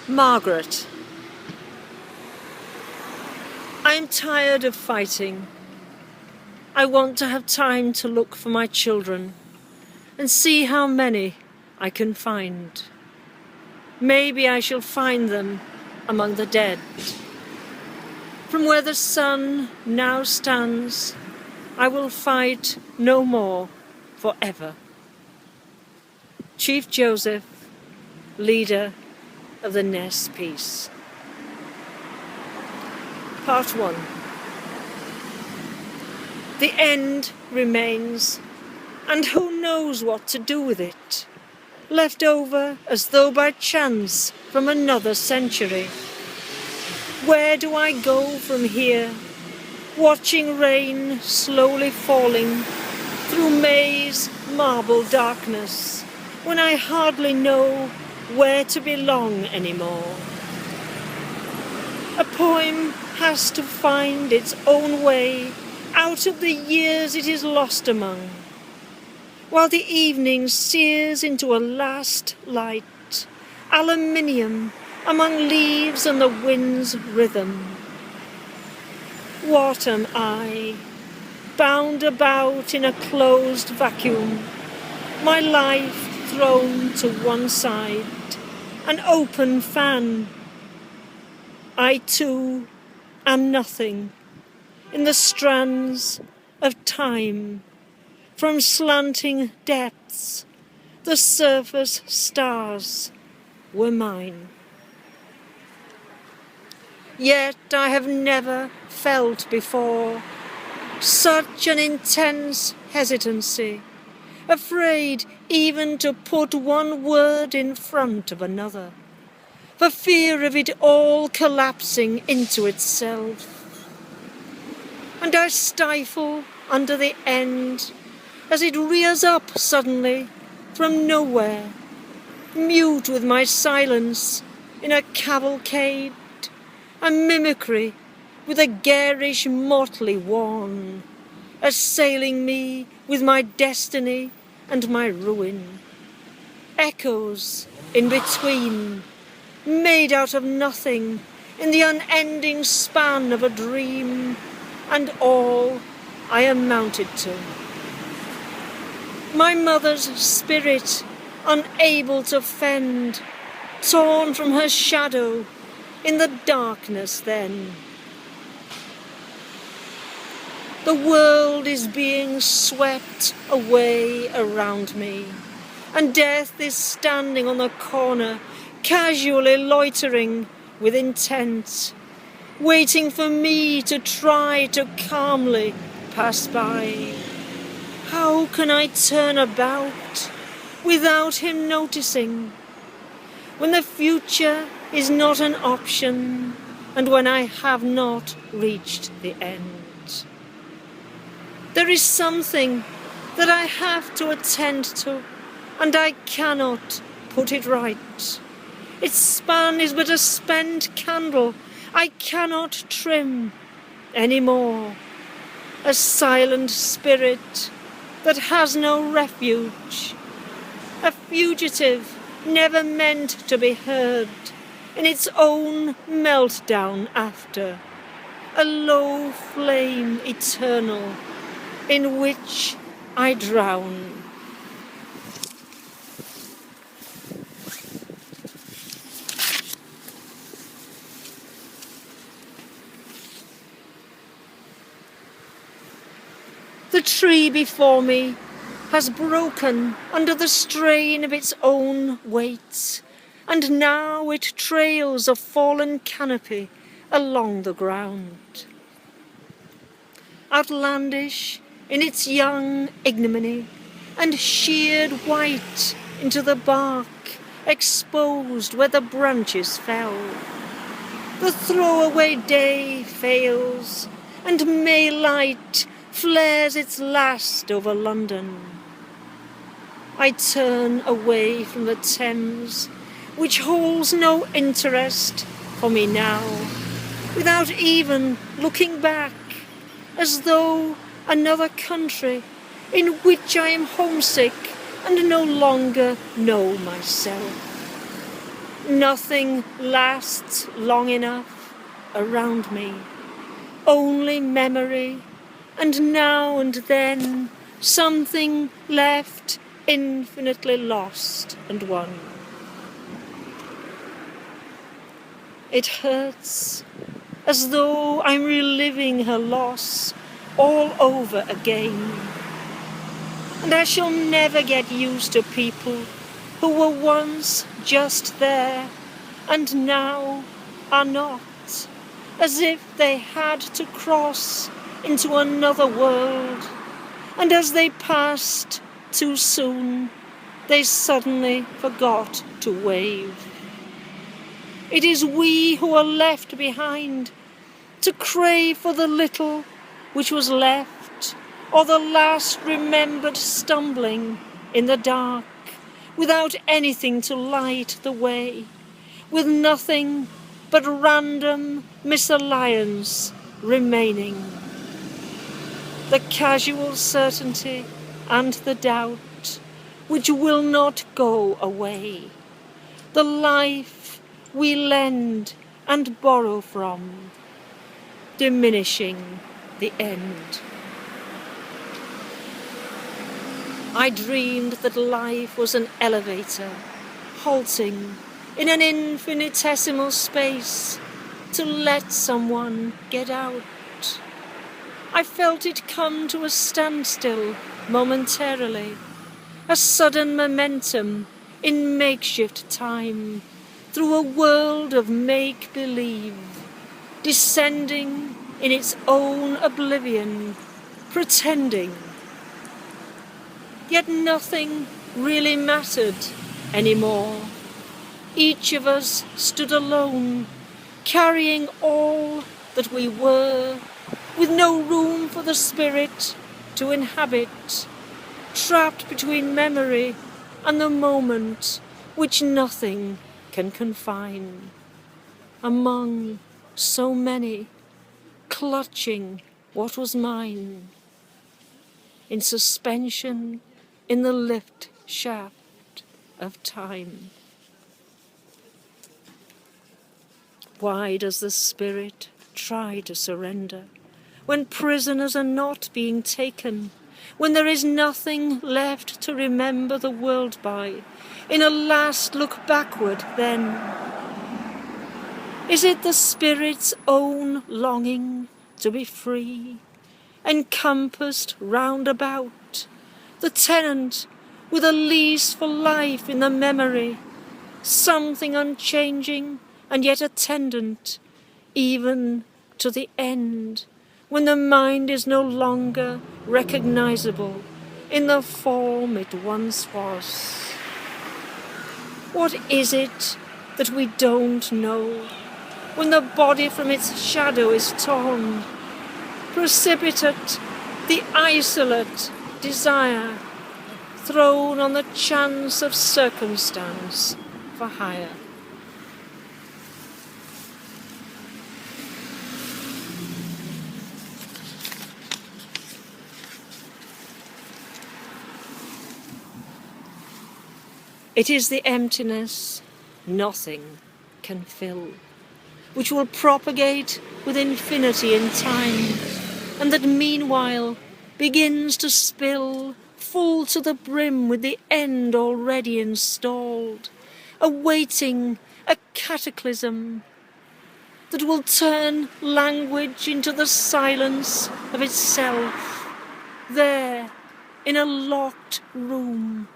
Margaret. I am tired of fighting. I want to have time to look for my children and see how many I can find. Maybe I shall find them among the dead. From where the sun now stands, I will fight no more forever. Chief Joseph, leader of the Nez Peace. Part 1. The end remains, and who knows what to do with it, left over as though by chance from another century. Where do I go from here, watching rain slowly falling through May's marble darkness, when I hardly know where to belong anymore? A poem has to find its own way out of the years it is lost among, while the evening sears into a last light, aluminium among leaves and the wind's rhythm. What am I, bound about in a closed vacuum, my life thrown to one side, an open fan? I too am nothing in the strands of time. From slanting depths, the surface stars were mine. Yet I have never felt before such an intense hesitancy, afraid even to put one word in front of another, for fear of it all collapsing into itself. And I stifle under the end as it rears up suddenly from nowhere, mute with my silence in a cavalcade, a mimicry with a garish motley worn, assailing me with my destiny and my ruin. Echoes in between, made out of nothing in the unending span of a dream, and all I amounted to. My mother's spirit, unable to fend, torn from her shadow in the darkness then. The world is being swept away around me, and death is standing on the corner, casually loitering with intent, waiting for me to try to calmly pass by. How can I turn about without him noticing, when the future is not an option and when I have not reached the end? There is something that I have to attend to, and I cannot put it right. Its span is but a spent candle I cannot trim any more. A silent spirit that has no refuge, a fugitive never meant to be heard in its own meltdown after, a low flame eternal in which I drown. The tree before me has broken under the strain of its own weight, and now it trails a fallen canopy along the ground. Outlandish in its young ignominy, and sheared white into the bark, exposed where the branches fell. The throwaway day fails, and May light flares its last over London. I turn away from the Thames, which holds no interest for me now, without even looking back, as though another country in which I am homesick and no longer know myself. Nothing lasts long enough around me, only memory, and now and then something left infinitely lost and won. It hurts, as though I'm reliving her loss all over again. And I shall never get used to people who were once just there and now are not, as if they had to cross into another world, and as they passed too soon, they suddenly forgot to wave. It is we who are left behind, to crave for the little which was left, or the last remembered stumbling in the dark, without anything to light the way, with nothing but random misalliance remaining. The casual certainty and the doubt which will not go away, the life we lend and borrow from, diminishing the end. I dreamed that life was an elevator, halting in an infinitesimal space to let someone get out. I felt it come to a standstill momentarily, a sudden momentum in makeshift time, through a world of make-believe, descending in its own oblivion, pretending. Yet nothing really mattered anymore. Each of us stood alone, carrying all that we were, with no room for the spirit to inhabit, trapped between memory and the moment which nothing can confine. Among so many, clutching what was mine, in suspension in the lift shaft of time. Why does the spirit try to surrender when prisoners are not being taken, when there is nothing left to remember the world by, in a last look backward then? Is it the spirit's own longing to be free, encompassed round about, the tenant with a lease for life in the memory, something unchanging and yet attendant, even to the end, when the mind is no longer recognizable in the form it once was? What is it that we don't know, when the body from its shadow is torn? Precipitate, the isolate desire, thrown on the chance of circumstance for hire. It is the emptiness nothing can fill, which will propagate with infinity in time, and that meanwhile begins to spill full to the brim with the end already installed, awaiting a cataclysm that will turn language into the silence of itself, there in a locked room,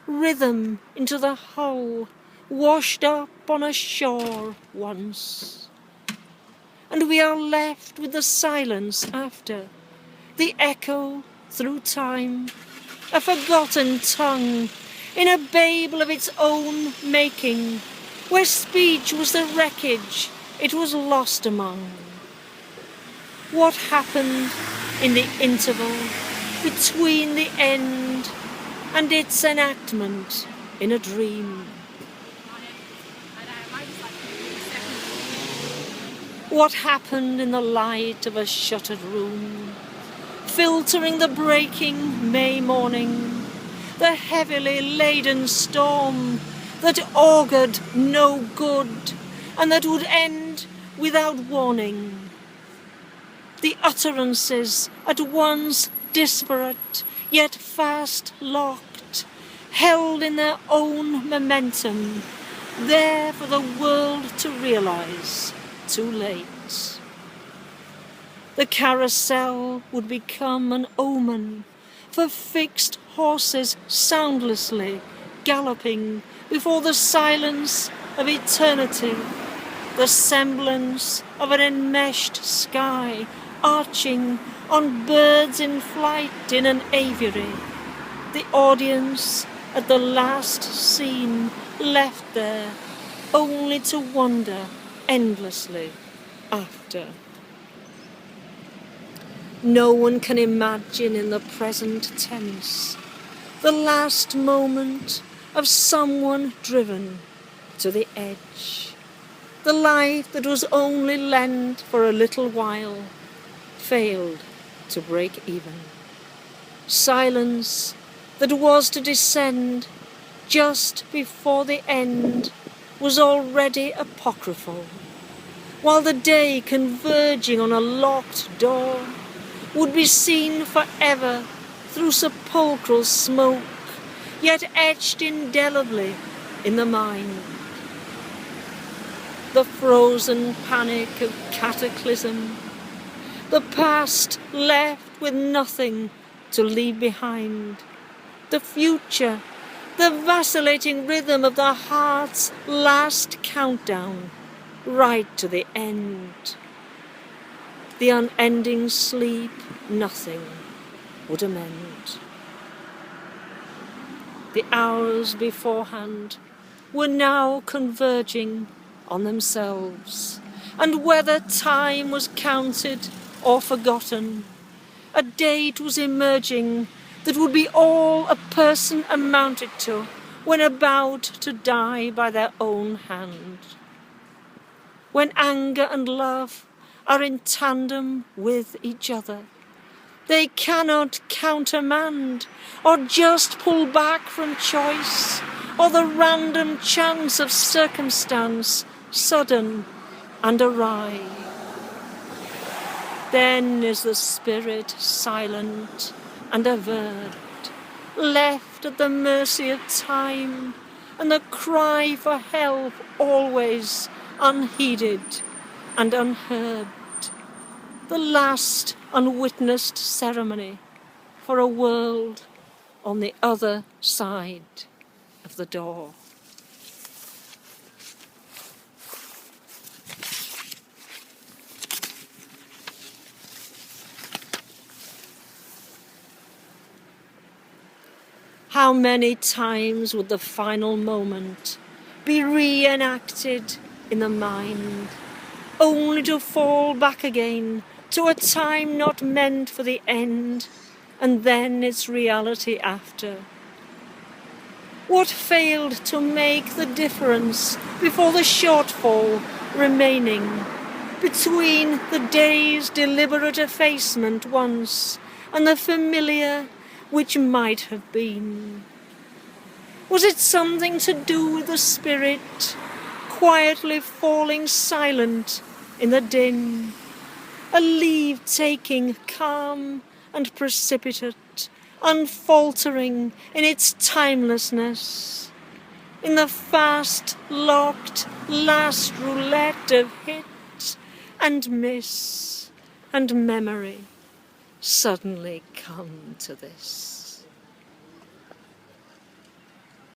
rhythm into the hull, washed up on a shore once. And we are left with the silence after, the echo through time, a forgotten tongue in a Babel of its own making, where speech was the wreckage it was lost among. What happened in the interval between the end and its enactment in a dream? What happened in the light of a shuttered room, filtering the breaking May morning, the heavily laden storm that augured no good, and that would end without warning. The utterances, at once disparate, yet fast locked, held in their own momentum, there for the world to realise, too late. The carousel would become an omen for fixed horses soundlessly galloping before the silence of eternity, the semblance of an enmeshed sky arching on birds in flight in an aviary, the audience at the last scene left there only to wander endlessly after. No one can imagine in the present tense the last moment of someone driven to the edge. The life that was only lent for a little while failed to break even. Silence that was to descend just before the end was already apocryphal, while the day converging on a locked door would be seen forever through sepulchral smoke, yet etched indelibly in the mind. The frozen panic of cataclysm, the past left with nothing to leave behind, the future, the vacillating rhythm of the heart's last countdown, right to the end. The unending sleep nothing would amend. The hours beforehand were now converging on themselves, and whether time was counted or forgotten, a date was emerging that would be all a person amounted to when about to die by their own hand. When anger and love are in tandem with each other, they cannot countermand or just pull back from choice or the random chance of circumstance, sudden and awry. Then is the spirit silent and averred, left at the mercy of time, and the cry for help always unheeded and unheard. The last unwitnessed ceremony for a world on the other side of the door. How many times would the final moment be reenacted in the mind, only to fall back again to a time not meant for the end, and then its reality after? What failed to make the difference before the shortfall remaining between the day's deliberate effacement once and the familiar which might have been? Was it something to do with the spirit quietly falling silent in the din, a leave-taking calm and precipitate, unfaltering in its timelessness, in the fast-locked last roulette of hit and miss and memory, suddenly come to this?